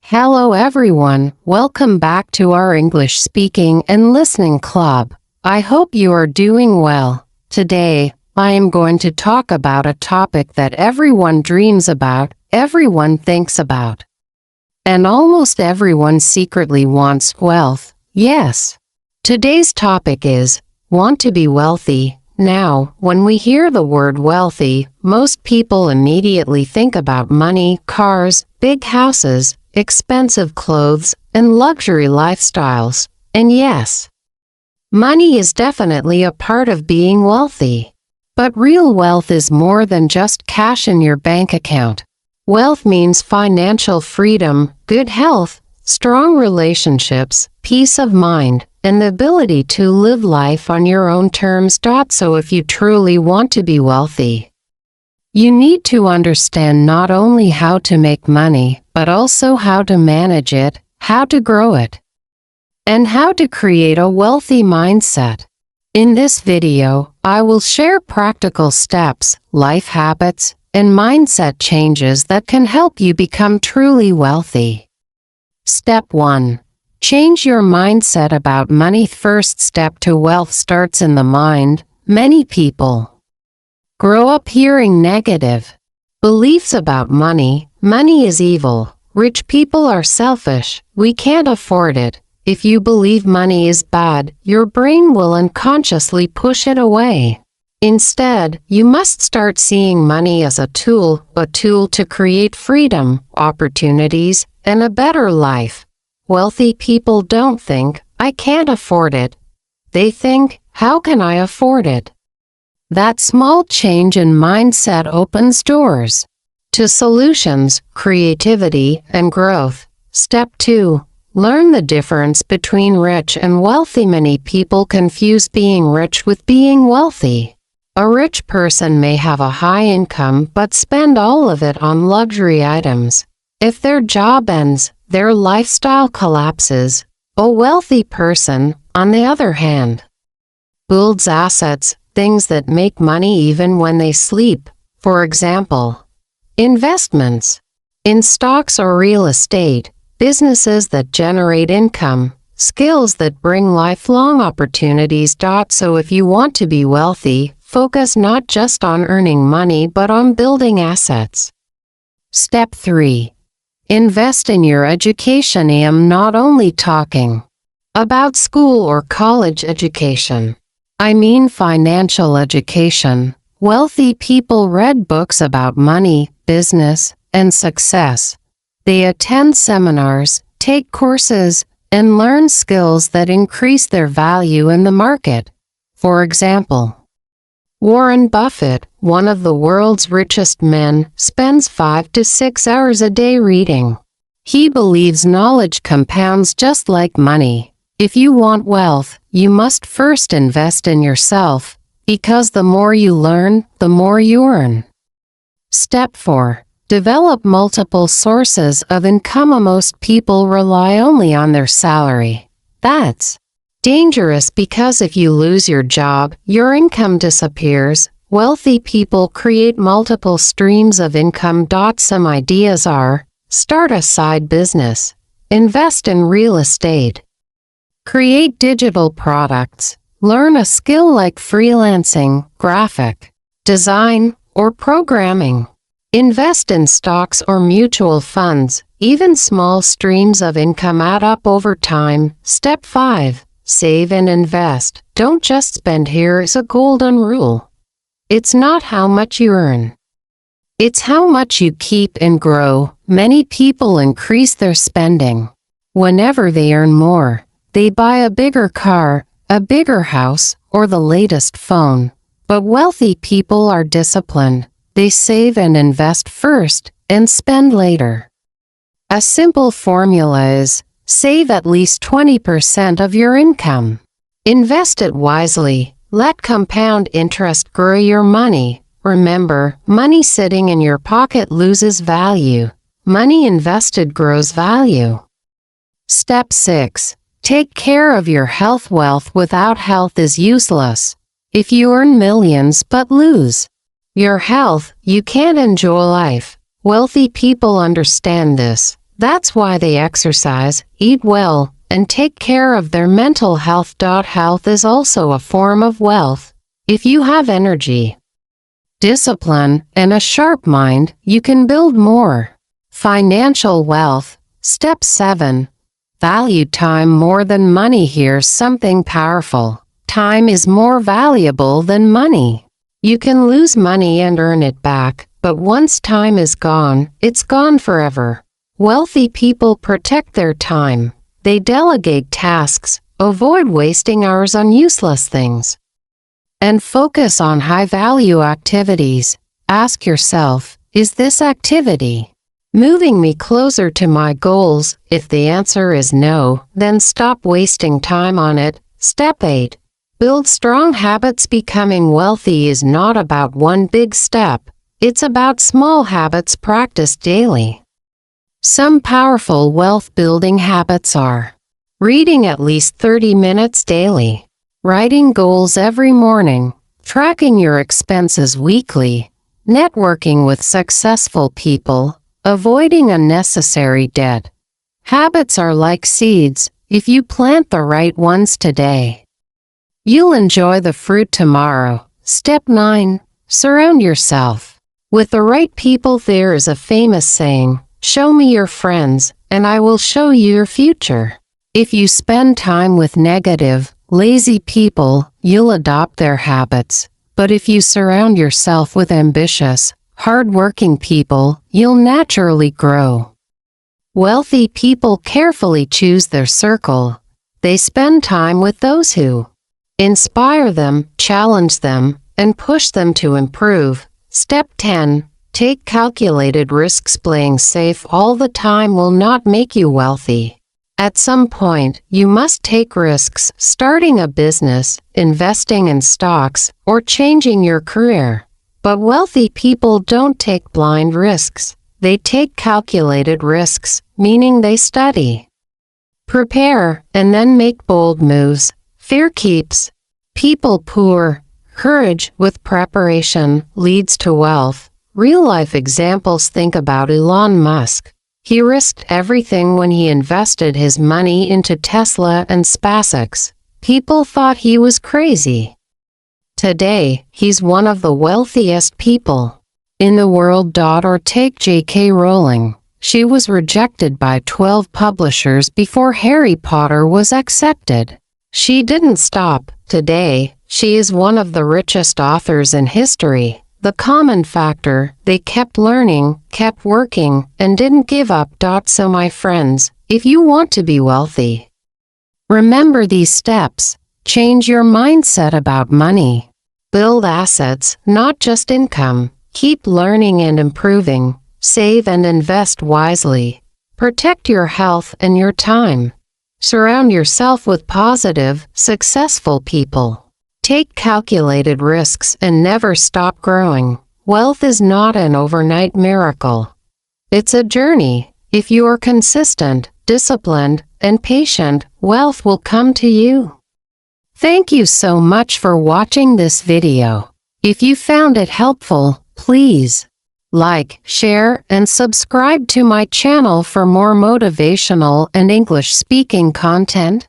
Hello everyone, welcome back to our English speaking and listening club. I hope you are doing well. Today, I am going to talk about a topic that everyone dreams about, everyone thinks about. And almost everyone secretly wants wealth. Yes. Today's topic is, want to be wealthy. Now, when we hear the word wealthy, most people immediately think about money, cars, big houses, expensive clothes, and luxury lifestyles. And yes, money is definitely a part of being wealthy. But real wealth is more than just cash in your bank account. Wealth means financial freedom, good health, strong relationships, peace of mind, and the ability to live life on your own terms. So if you truly want to be wealthy, you need to understand not only how to make money, but also how to manage it, how to grow it, and how to create a wealthy mindset. In this video, I will share practical steps, life habits, and mindset changes that can help you become truly wealthy. Step 1. Change your mindset about money. First step to wealth starts in the mind. Many people grow up hearing negative beliefs about money. Money is evil. Rich people are selfish. We can't afford it. If you believe money is bad, your brain will unconsciously push it away. Instead, you must start seeing money as a tool to create freedom, opportunities, and a better life. Wealthy people don't think, I can't afford it. They think, how can I afford it? That small change in mindset opens doors to solutions, creativity, and growth. Step 2. Learn the difference between rich and wealthy. Many people confuse being rich with being wealthy. A rich person may have a high income but spend all of it on luxury items. If their job ends, their lifestyle collapses. A wealthy person, on the other hand, builds assets, things that make money even when they sleep. For example, investments in stocks or real estate, businesses that generate income, skills that bring lifelong opportunities. So if you want to be wealthy, focus not just on earning money but on building assets. Step 3. Invest in your education. I am not only talking about school or college education. I mean financial education. Wealthy people read books about money, business, and success. They attend seminars, take courses, and learn skills that increase their value in the market. For example, Warren Buffett, one of the world's richest men, spends 5 to 6 hours a day reading. He believes knowledge compounds just like money. If you want wealth, you must first invest in yourself, because the more you learn, the more you earn. Step 4. Develop multiple sources of income. Most people rely only on their salary. That's dangerous because if you lose your job, your income disappears. Wealthy people create multiple streams of income. Some ideas are: start a side business, invest in real estate, create digital products, learn a skill like freelancing, graphic design, or programming. Invest in stocks or mutual funds. Even small streams of income add up over time. Step 5. Save and invest. Don't just spend. Here is a golden rule. It's not how much you earn. It's how much you keep and grow. Many people increase their spending. Whenever they earn more, they buy a bigger car, a bigger house, or the latest phone. But wealthy people are disciplined. They save and invest first, and spend later. A simple formula is, save at least 20% of your income. Invest it wisely. Let compound interest grow your money. Remember, money sitting in your pocket loses value. Money invested grows value. Step 6. Take care of your health. Wealth without health is useless. If you earn millions but lose your health, you can't enjoy life. Wealthy people understand this. That's why they exercise, eat well, and take care of their mental health. Health is also a form of wealth. If you have energy, discipline, and a sharp mind, you can build more. Financial wealth. Step 7. Value time more than money. Here's something powerful. Time is more valuable than money. You can lose money and earn it back, but once time is gone, it's gone forever. Wealthy people protect their time. They delegate tasks, avoid wasting hours on useless things, and focus on high-value activities. Ask yourself, is this activity moving me closer to my goals? If the answer is no, then stop wasting time on it. Step 8. Build strong habits. Becoming wealthy is not about one big step. It's about small habits practiced daily. Some powerful wealth-building habits are reading at least 30 minutes daily, writing goals every morning, tracking your expenses weekly, networking with successful people, avoiding unnecessary debt. Habits are like seeds. If you plant the right ones today, you'll enjoy the fruit tomorrow. Step 9. Surround yourself with the right people. There is a famous saying, "Show me your friends, and I will show you your future." If you spend time with negative, lazy people, you'll adopt their habits. But if you surround yourself with ambitious, hard-working people, you'll naturally grow. Wealthy people carefully choose their circle. They spend time with those who inspire them, challenge them, and push them to improve. Step 10. Take calculated risks. Playing safe all the time will not make you wealthy. At some point, you must take risks, starting a business, investing in stocks, or changing your career. But wealthy people don't take blind risks. They take calculated risks, meaning they study, prepare, and then make bold moves. Fear keeps people poor. Courage with preparation leads to wealth. Real-life examples. Think about Elon Musk. He risked everything when he invested his money into Tesla and SpaceX. People thought he was crazy. Today, he's one of the wealthiest people in the world. Or take J.K. Rowling. She was rejected by 12 publishers before Harry Potter was accepted. She didn't stop. Today, she is one of the richest authors in history. The common factor, they kept learning, kept working, and didn't give up. So my friends, if you want to be wealthy, remember these steps. Change your mindset about money. Build assets, not just income. Keep learning and improving. Save and invest wisely. Protect your health and your time. Surround yourself with positive, successful people. Take calculated risks and never stop growing. Wealth is not an overnight miracle. It's a journey. If you are consistent, disciplined, and patient, wealth will come to you. Thank you so much for watching this video. If you found it helpful, please like, share, and subscribe to my channel for more motivational and English speaking content.